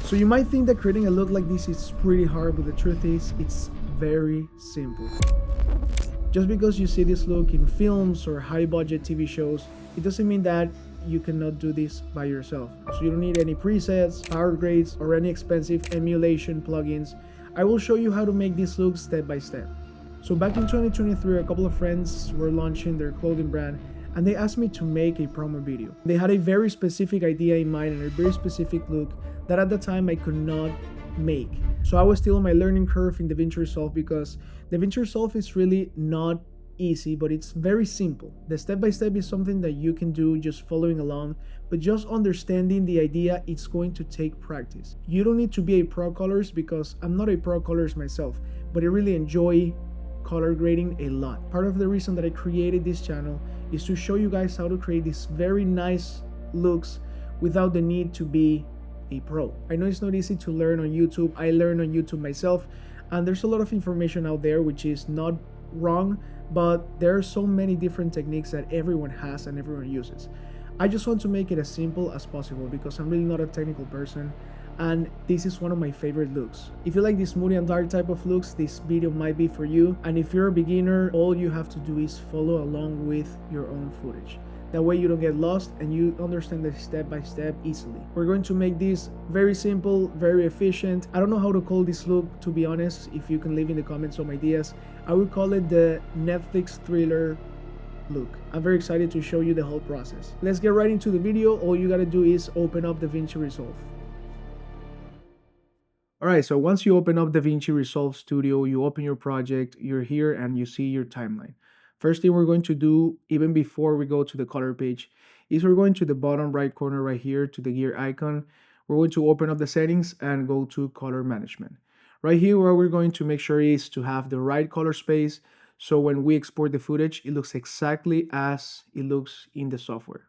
So you might think that creating a look like this is pretty hard, but the truth is it's very simple. Just because you see this look in films or high budget TV shows, it doesn't mean that you cannot do this by yourself. So you don't need any presets, power grades, or any expensive emulation plugins. I will show you how to make this look step by step. So back in 2023, a couple of friends were launching their clothing brand and they asked me to make a promo video. They had a very specific idea in mind and a very specific look that at the time I could not make. So I was still on my learning curve in DaVinci Resolve because DaVinci Resolve is really not easy, but it's very simple. The step-by-step is something that you can do just following along, but just understanding the idea, it's going to take practice. You don't need to be a pro colorist because I'm not a pro colorist myself, but I really enjoy color grading a lot. Part of the reason that I created this channel is to show you guys how to create these very nice looks without the need to be a pro. I know it's not easy to learn on YouTube. I learned on YouTube myself, and there's a lot of information out there which is not wrong, but there are so many different techniques that everyone has and everyone uses. I just want to make it as simple as possible because I'm really not a technical person, and this is one of my favorite looks. If you like this moody and dark type of looks, this video might be for you. And if you're a beginner, all you have to do is follow along with your own footage. That way you don't get lost and you understand the step by step easily. We're going to make this very simple, very efficient. I don't know how to call this look, to be honest. If you can leave in the comments some ideas, I would call it the Netflix thriller look. I'm very excited to show you the whole process. Let's get right into the video. All you gotta do is open up DaVinci Resolve. Alright, so once you open up DaVinci Resolve Studio, you open your project, you're here and you see your timeline. First thing we're going to do, even before we go to the color page, is we're going to the bottom right corner right here to the gear icon. We're going to open up the settings and go to color management. Right here, what we're going to make sure is to have the right color space, so when we export the footage, it looks exactly as it looks in the software.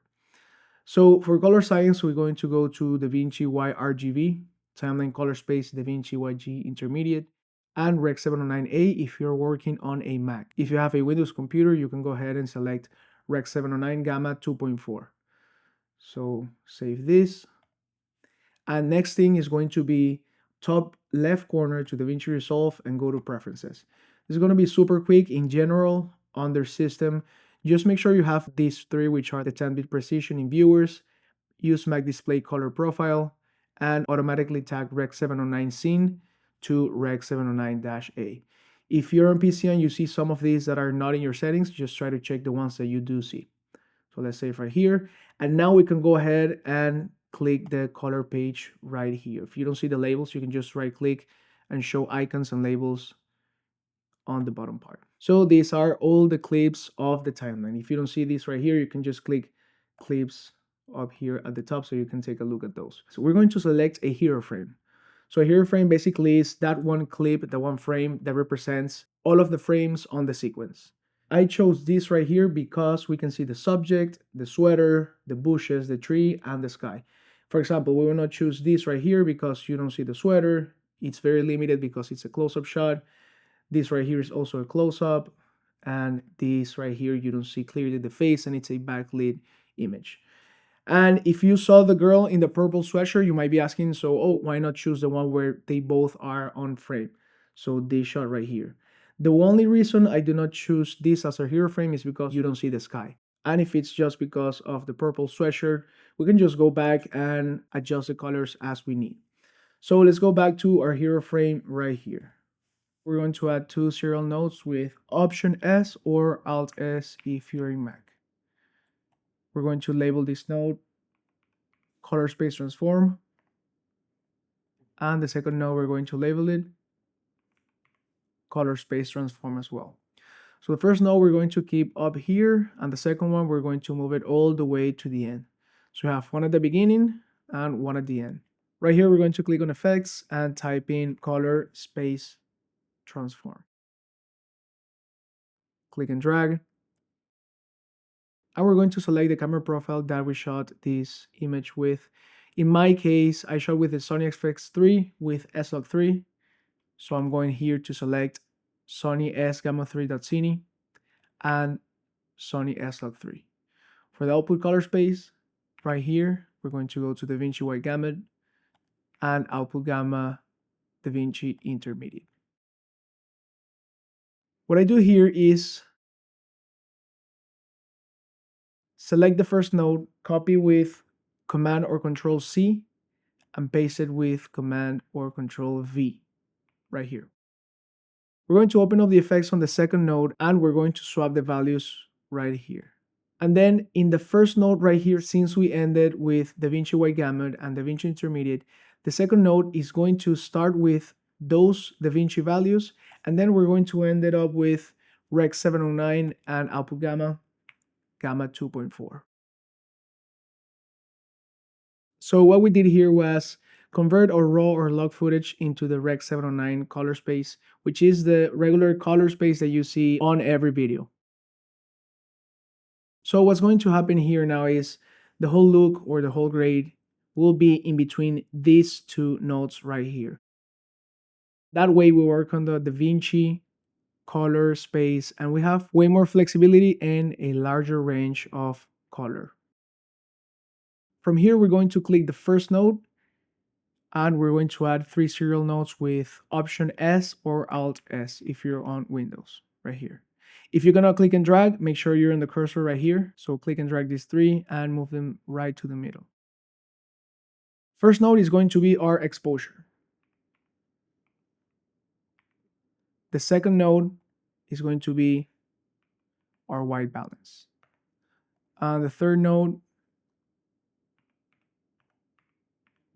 So for color science, we're going to go to DaVinci YRGB, timeline color space DaVinci YG intermediate, and Rec 709A if you're working on a Mac. If you have a Windows computer, you can go ahead and select Rec 709 Gamma 2.4. So save this. And next thing is going to be top left corner to DaVinci Resolve and go to preferences. This is going to be super quick. In general, under system, just make sure you have these three, which are the 10-bit precision in viewers, use Mac display color profile, and automatically tag Rec 709 scene to Rec 709-A. If you're on PC and you see some of these that are not in your settings, just try to check the ones that you do see. So let's save right here. And now we can go ahead and click the color page right here. If you don't see the labels, you can just right click and show icons and labels on the bottom part. So these are all the clips of the timeline. If you don't see these right here, you can just click clips up here at the top so you can take a look at those. So we're going to select a hero frame. So a hero frame basically is that one clip, the one frame that represents all of the frames on the sequence. I chose this right here because we can see the subject, the sweater, the bushes, the tree, and the sky. For example, we will not choose this right here because you don't see the sweater. It's very limited because it's a close-up shot. This right here is also a close-up, and this right here you don't see clearly the face and it's a backlit image. And if you saw the girl in the purple sweatshirt, you might be asking, so, oh, why not choose the one where they both are on frame? So this shot right here. The only reason I do not choose this as a hero frame is because you don't see the sky. And if it's just because of the purple sweatshirt, we can just go back and adjust the colors as we need. So let's go back to our hero frame right here. We're going to add two serial nodes with Option S or Alt S if you're in Mac. We're going to label this node color space transform, and the second node we're going to label it color space transform as well. So the first node we're going to keep up here, and the second one we're going to move it all the way to the end. So we have one at the beginning and one at the end. Right here we're going to click on effects and type in color space transform. Click and drag. And we're going to select the camera profile that we shot this image with. In my case, I shot with the Sony FX3 with S-Log3. So I'm going here to select Sony S-Gamma3.Cine and Sony S-Log3. For the output color space, right here, we're going to go to DaVinci White Gamut and output gamma DaVinci Intermediate. What I do here is select the first node, copy with Command or Control C, and paste it with Command or Control V right here. We're going to open up the effects on the second node and we're going to swap the values right here. And then in the first node right here, since we ended with DaVinci Wide Gamut and DaVinci Intermediate, the second node is going to start with those DaVinci values, and then we're going to end it up with Rec 709 and output gamma, gamma 2.4. So what we did here was convert our raw or log footage into the Rec 709 color space, which is the regular color space that you see on every video. So what's going to happen here now is the whole look or the whole grade will be in between these two nodes right here. That way we work on the DaVinci color space and we have way more flexibility and a larger range of color. From here, we're going to click the first node and we're going to add 3 serial nodes with Option S or Alt S if you're on Windows right here. If you're gonna click and drag, make sure you're in the cursor right here. So click and drag these 3 and move them right to the middle. First node is going to be our exposure. The second node is going to be our white balance. And the third node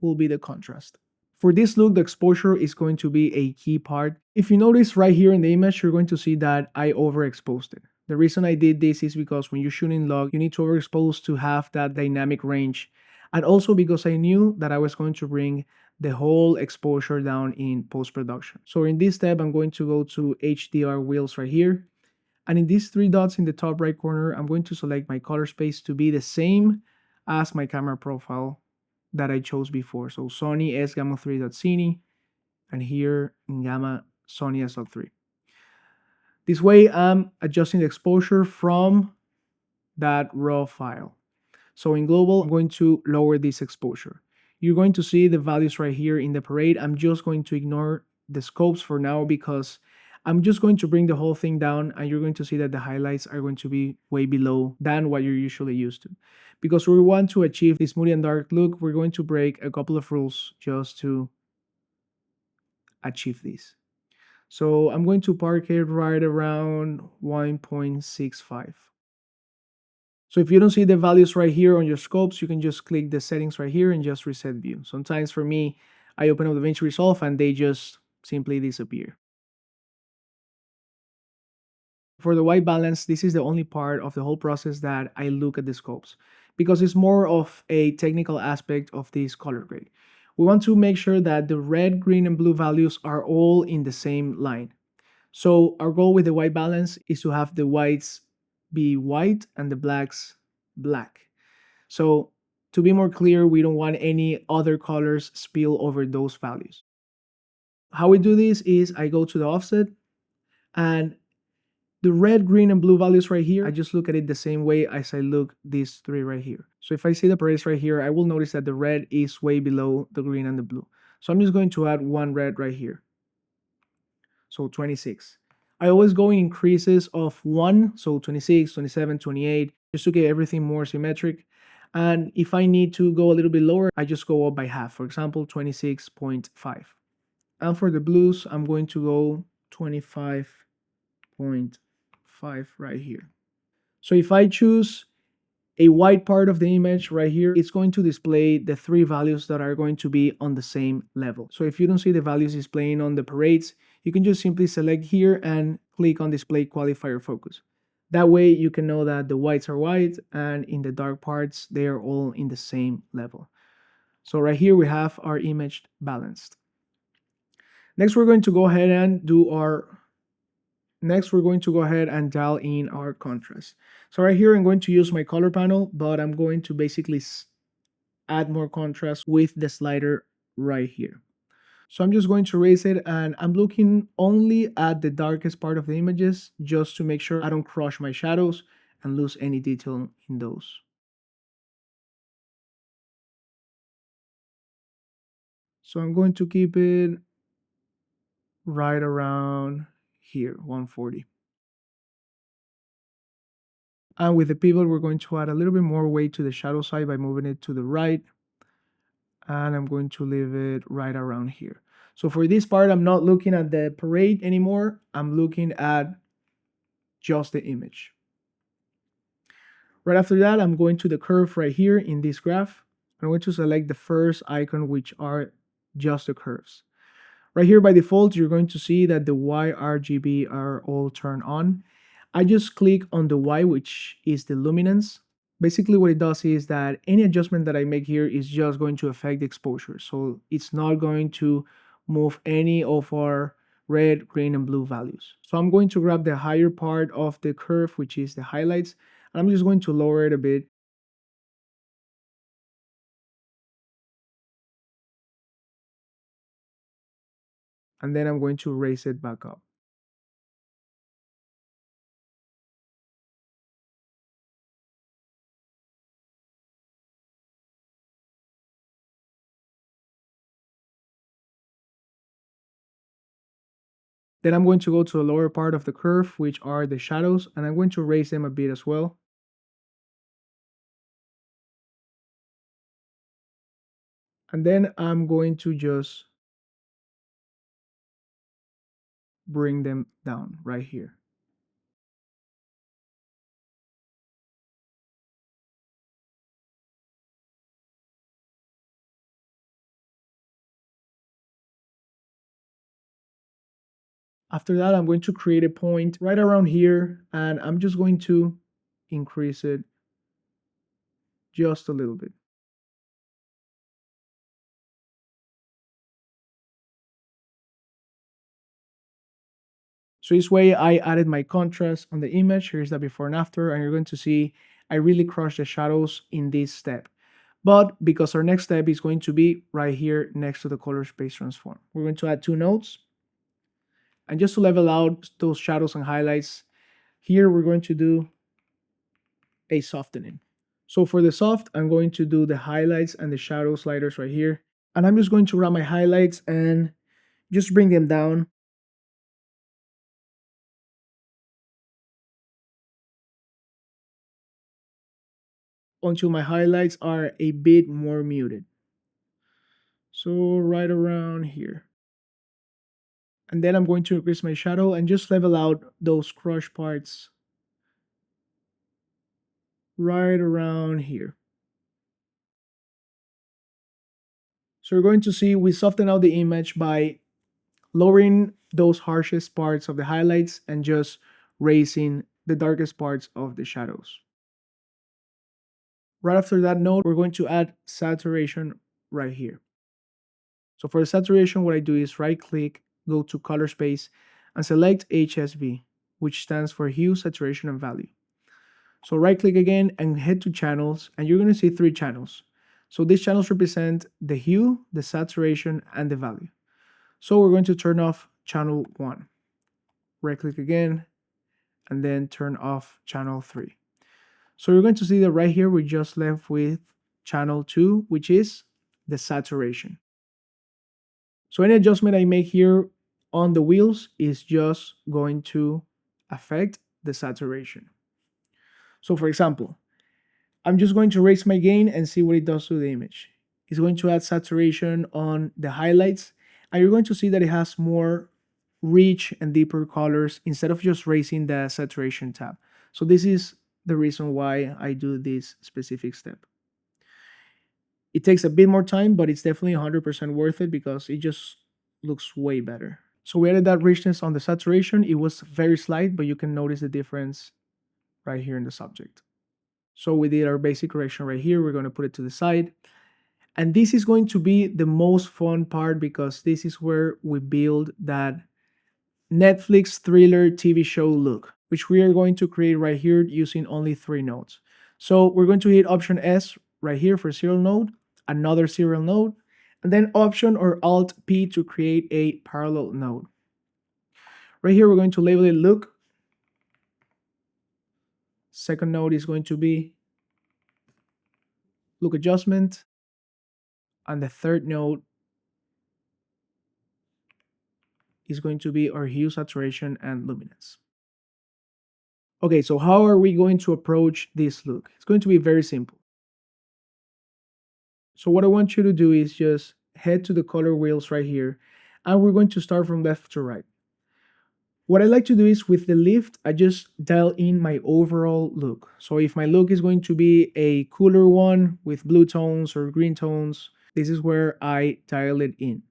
will be the contrast. For this look, the exposure is going to be a key part. If you notice right here in the image, you're going to see that I overexposed it. The reason I did this is because when you're shooting log, you need to overexpose to have that dynamic range. And also because I knew that I was going to bring the whole exposure down in post-production. So in this step, I'm going to go to HDR wheels right here. And in these 3 dots in the top right corner, I'm going to select my color space to be the same as my camera profile that I chose before. So Sony S Gamma 3.cine and here in Gamma Sony S.3. This way I'm adjusting the exposure from that raw file. So in global, I'm going to lower this exposure. You're going to see the values right here in the parade. I'm just going to ignore the scopes for now because I'm just going to bring the whole thing down and you're going to see that the highlights are going to be way below than what you're usually used to. Because we want to achieve this moody and dark look, we're going to break a couple of rules just to achieve this. So I'm going to park it right around 1.65. So if you don't see the values right here on your scopes, you can just click the settings right here and just reset view. Sometimes for me, I open up DaVinci Resolve and they just simply disappear. For the white balance, this is the only part of the whole process that I look at the scopes because it's more of a technical aspect of this color grade. We want to make sure that the red, green, and blue values are all in the same line. So our goal with the white balance is to have the whites be white and the blacks black. So to be more clear, we don't want any other colors spill over those values. How we do this is I go to the offset and the red, green, and blue values right here, I just look at it the same way as I look these 3 right here. So if I see the parades right here, I will notice that the red is way below the green and the blue. So I'm just going to add 1 red right here. So 26. I always go in increases of 1, so 26, 27, 28, just to get everything more symmetric. And if I need to go a little bit lower, I just go up by half, for example, 26.5. And for the blues, I'm going to go 25.5 right here. So if I choose a white part of the image right here, it's going to display the 3 values that are going to be on the same level. So if you don't see the values displaying on the parades, you can just simply select here and click on display qualifier focus. That way you can know that the whites are white and in the dark parts, they are all in the same level. So right here we have our image balanced. Next, we're going to go ahead and dial in our contrast. So right here, I'm going to use my color panel, but I'm going to basically add more contrast with the slider right here. So I'm just going to raise it and I'm looking only at the darkest part of the images just to make sure I don't crush my shadows and lose any detail in those. So I'm going to keep it right around here, 140. And with the pivot, we're going to add a little bit more weight to the shadow side by moving it to the right. And I'm going to leave it right around here. So for this part, I'm not looking at the parade anymore. I'm looking at just the image. Right after that, I'm going to the curve right here in this graph. I'm going to select the first icon, which are just the curves. Right here by default, you're going to see that the Y RGB are all turned on. I just click on the Y, which is the luminance. Basically what it does is that any adjustment that I make here is just going to affect the exposure. So it's not going to move any of our red, green, and blue values. So I'm going to grab the higher part of the curve, which is the highlights, and I'm just going to lower it a bit. And then I'm going to raise it back up. Then I'm going to go to the lower part of the curve, which are the shadows, and I'm going to raise them a bit as well. And then I'm going to just bring them down right here. After that, I'm going to create a point right around here, and I'm just going to increase it just a little bit. So this way I added my contrast on the image. Here's the before and after, and you're going to see I really crushed the shadows in this step. But because our next step is going to be right here next to the color space transform. We're going to add two nodes. And just to level out those shadows and highlights, here we're going to do a softening. So for the soft, I'm going to do the highlights and the shadow sliders right here. And I'm just going to run my highlights and just bring them down until my highlights are a bit more muted. So right around here. And then I'm going to increase my shadow and just level out those crush parts right around here. So you're going to see we soften out the image by lowering those harshest parts of the highlights and just raising the darkest parts of the shadows. Right after that node, we're going to add saturation right here. So for the saturation, what I do is right click, go to color space, and select HSV, which stands for hue, saturation, and value. So right click again and head to channels, and you're going to see three channels. So these channels represent the hue, the saturation, and the value. So we're going to turn off channel 1. Right click again, and then turn off channel 3. So you're going to see that right here we just left with channel 2, which is the saturation. So any adjustment I make here on the wheels is just going to affect the saturation. So for example, I'm just going to raise my gain and see what it does to the image. It's going to add saturation on the highlights, and you're going to see that it has more rich and deeper colors instead of just raising the saturation tab. So this is the reason why I do this specific step. It takes a bit more time, but it's definitely 100% worth it because it just looks way better. So we added that richness on the saturation. It was very slight, but you can notice the difference right here in the subject. So we did our basic correction right here. We're going to put it to the side. And this is going to be the most fun part because this is where we build that Netflix thriller TV show look, which we are going to create right here using only three nodes. So we're going to hit Option S right here for serial node, another serial node, and then Option or Alt P to create a parallel node. Right here, we're going to label it look. Second node is going to be look adjustment. And the third node is going to be our hue, saturation, and luminance. Okay, so how are we going to approach this look? It's going to be very simple. So what I want you to do is just head to the color wheels right here, and we're going to start from left to right. What I like to do is with the lift, I just dial in my overall look. So if my look is going to be a cooler one with blue tones or green tones, this is where I dial it in.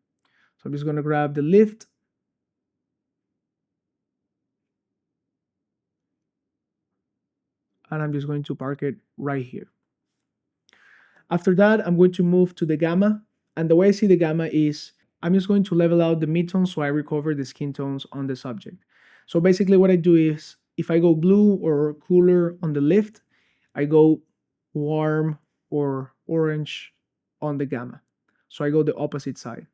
So I'm just going to grab the lift, and I'm just going to park it right here. After that, I'm going to move to the gamma. And the way I see the gamma is I'm just going to level out the midtones so I recover the skin tones on the subject. So basically what I do is if I go blue or cooler on the lift, I go warm or orange on the gamma. So I go the opposite side.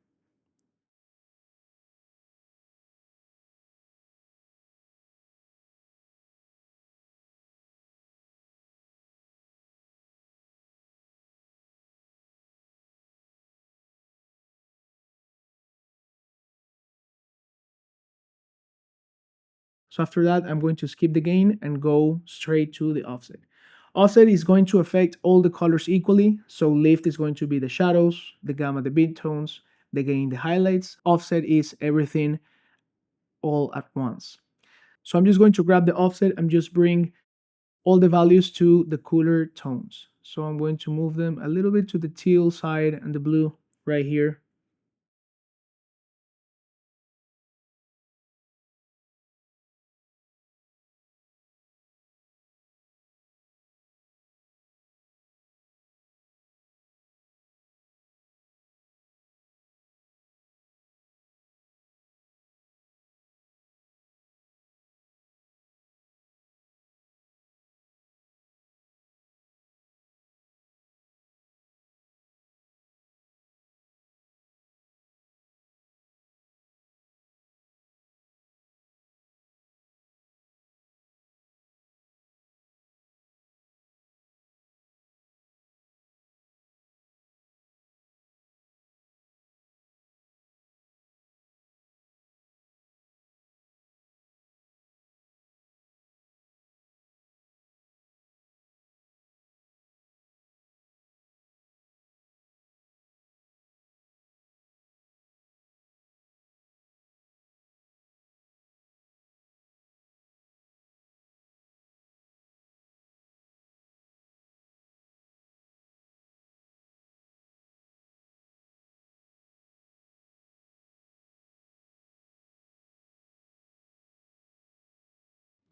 So after that, I'm going to skip the gain and go straight to the offset. Offset is going to affect all the colors equally. So lift is going to be the shadows, the gamma, the midtones, the gain, the highlights. Offset is everything all at once. So I'm just going to grab the offset and just bring all the values to the cooler tones. So I'm going to move them a little bit to the teal side and the blue right here.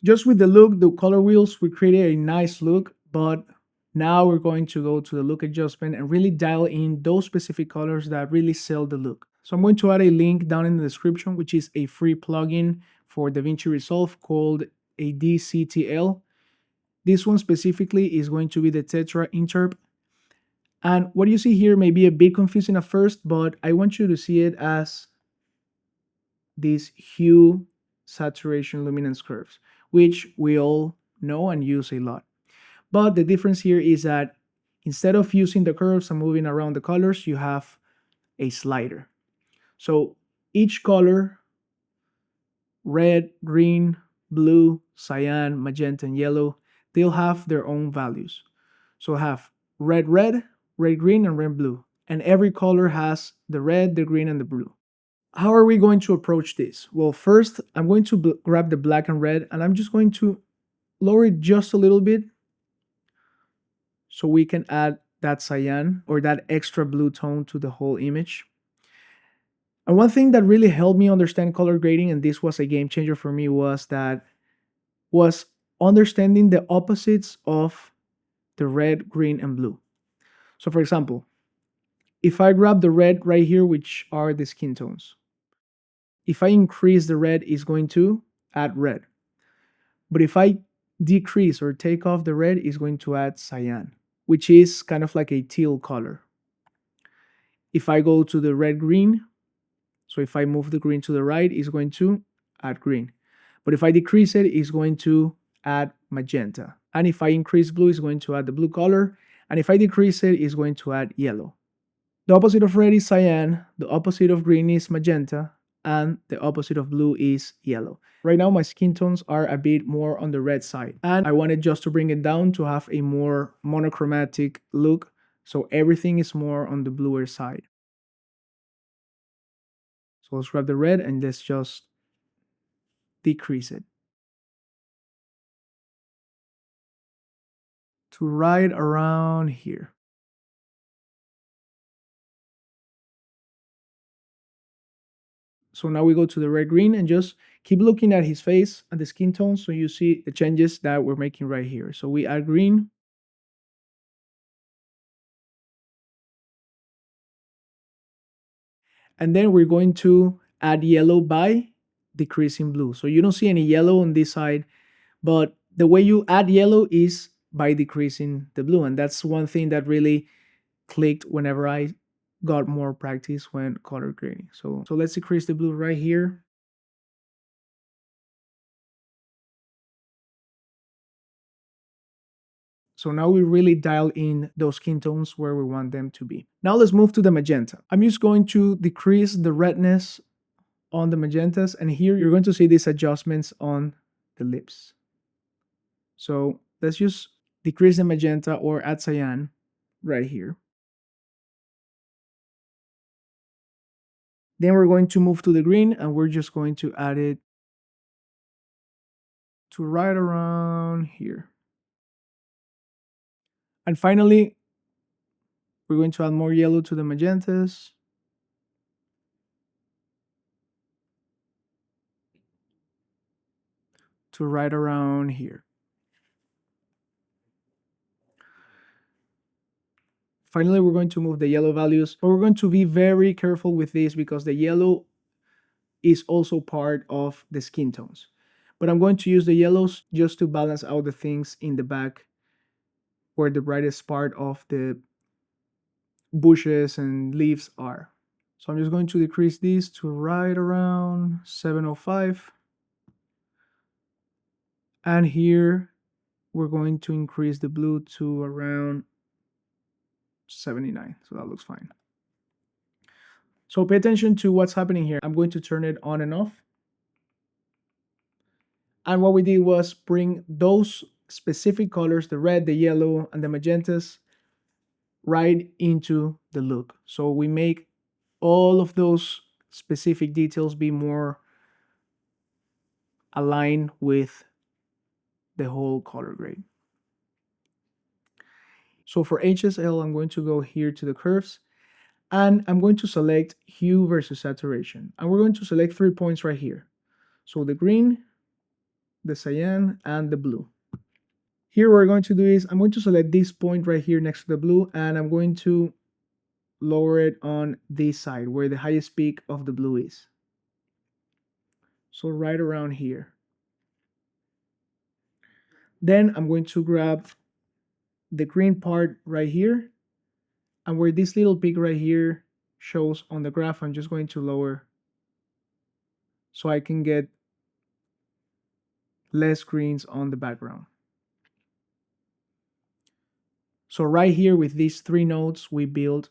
Just with the look, the color wheels, we created a nice look, but now we're going to go to the look adjustment and really dial in those specific colors that really sell the look. So I'm going to add a link down in the description, which is a free plugin for DaVinci Resolve called a DCTL. This one specifically is going to be the Tetra Interp. And what you see here may be a bit confusing at first, but I want you to see it as these hue, saturation, luminance curves, which we all know and use a lot. But the difference here is that instead of using the curves and moving around the colors, you have a slider. So each color, red, green, blue, cyan, magenta, and yellow, they'll have their own values. So I have red, red, red, green, and red, blue. And every color has the red, the green, and the blue. How are we going to approach this? Well, first, I'm going to grab the black and red, and I'm just going to lower it just a little bit so we can add that cyan or that extra blue tone to the whole image. And one thing that really helped me understand color grading, and this was a game changer for me, was understanding the opposites of the red, green, and blue. So for example, if I grab the red right here, which are the skin tones, if I increase the red, it's going to add red. But if I decrease or take off the red, it's going to add cyan, which is kind of like a teal color. If I go to the red green, so if I move the green to the right, it's going to add green. But if I decrease it, it's going to add magenta. And if I increase blue, it's going to add the blue color. And if I decrease it, it's going to add yellow. The opposite of red is cyan, the opposite of green is magenta, and the opposite of blue is yellow. Right now my skin tones are a bit more on the red side, and I wanted just to bring it down to have a more monochromatic look, so everything is more on the bluer side. So let's grab the red and let's just decrease it to right around here. So now we go to the red green and just keep looking at his face and the skin tone so you see the changes that we're making right here. So we add green, and then we're going to add yellow by decreasing blue. So you don't see any yellow on this side, but the way you add yellow is by decreasing the blue. And that's one thing that really clicked whenever I got more practice when color grading. So let's decrease the blue right here. So now we really dial in those skin tones where we want them to be. Now let's move to the magenta. I'm just going to decrease the redness on the magentas, and here you're going to see these adjustments on the lips. So let's just decrease the magenta or add cyan right here. Then we're going to move to the green and we're just going to add it to right around here. And finally, we're going to add more yellow to the magentas. To right around here. Finally, we're going to move the yellow values, but we're going to be very careful with this because the yellow is also part of the skin tones. But I'm going to use the yellows just to balance out the things in the back where the brightest part of the bushes and leaves are. So I'm just going to decrease these to right around 705. And here we're going to increase the blue to around 79. So that looks fine. So pay attention to what's happening here. I'm going to turn it on and off. And what we did was bring those specific colors, the red, the yellow, and the magentas, right into the look. So we make all of those specific details be more aligned with the whole color grade. So for HSL, I'm going to go here to the curves and I'm going to select hue versus saturation. And we're going to select 3 points right here. So the green, the cyan, and the blue. Here what we're going to do is I'm going to select this point right here next to the blue and I'm going to lower it on this side where the highest peak of the blue is. So right around here. Then I'm going to grab the green part right here, and where this little peak right here shows on the graph, I'm just going to lower so I can get less greens on the background. So right here with these 3 nodes, we build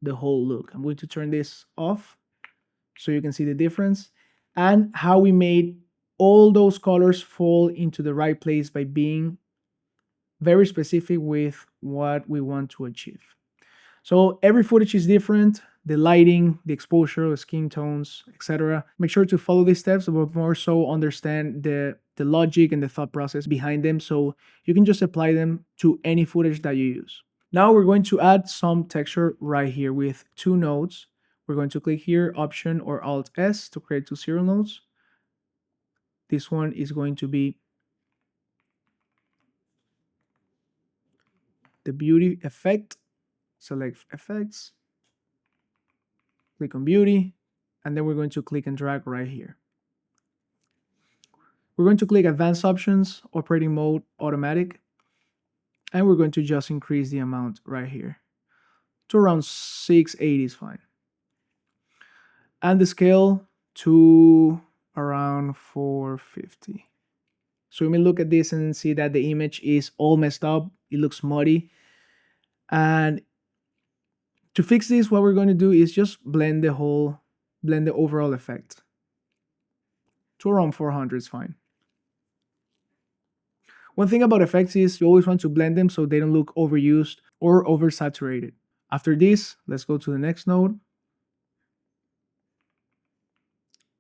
the whole look. I'm going to turn this off so you can see the difference and how we made all those colors fall into the right place by being very specific with what we want to achieve. So every footage is different, the lighting, the exposure, the skin tones, etc. Make sure to follow these steps, but more so understand the logic and the thought process behind them so you can just apply them to any footage that you use. Now we're going to add some texture right here with 2 nodes. We're going to click here, Option or Alt S to create 2 serial nodes. This one is going to be the beauty effect. Select effects, click on beauty, and then we're going to click and drag right here. We're going to click advanced options, operating mode, automatic, and we're going to just increase the amount right here to around 680 is fine. And the scale to around 450. So you may look at this and see that the image is all messed up. It looks muddy. And to fix this, what we're going to do is just blend the overall effect. to around 400 is fine. One thing about effects is you always want to blend them so they don't look overused or oversaturated. After this, let's go to the next node.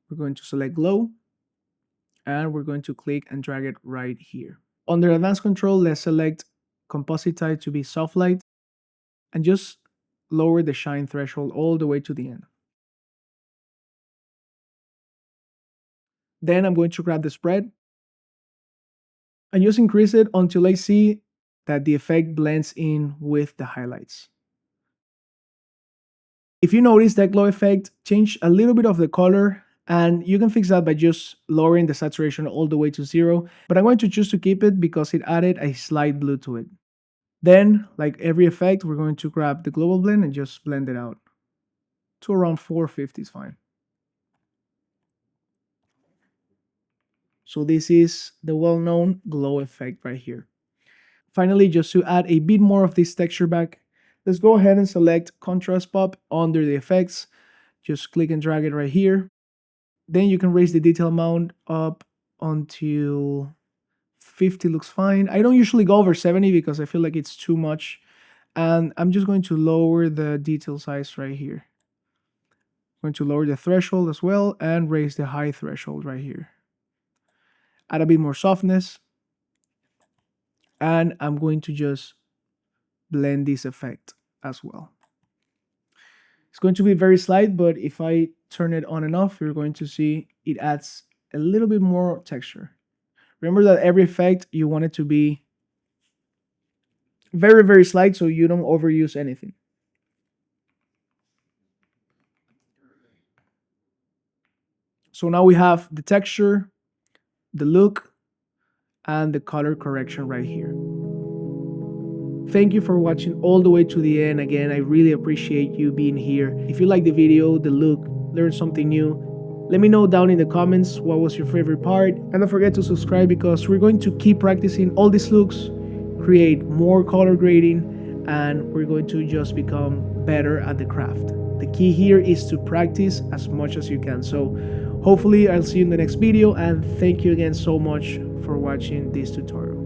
We're going to select glow and we're going to click and drag it right here. Under advanced control, let's select composite type to be soft light and just lower the shine threshold all the way to the end. Then I'm going to grab the spread and just increase it until I see that the effect blends in with the highlights. If you notice that glow effect, change a little bit of the color, and you can fix that by just lowering the saturation all the way to 0, but I'm going to choose to keep it because it added a slight blue to it. Then, like every effect, we're going to grab the global blend and just blend it out to around 450 is fine. So this is the well-known glow effect right here. Finally, just to add a bit more of this texture back, let's go ahead and select contrast pop under the effects. Just click and drag it right here. Then you can raise the detail amount up until 50 looks fine. I don't usually go over 70 because I feel like it's too much. And I'm just going to lower the detail size right here. I'm going to lower the threshold as well and raise the high threshold right here. Add a bit more softness. And I'm going to just blend this effect as well. It's going to be very slight, but if I turn it on and off, you're going to see it adds a little bit more texture. Remember that every effect, you want it to be very, very slight so you don't overuse anything. So now we have the texture, the look, and the color correction right here. Thank you for watching all the way to the end. Again, I really appreciate you being here. If you like the video, the look, learned something new, let me know down in the comments what was your favorite part. And don't forget to subscribe because we're going to keep practicing all these looks, create more color grading, and we're going to just become better at the craft. The key here is to practice as much as you can. So hopefully I'll see you in the next video, and thank you again so much for watching this tutorial.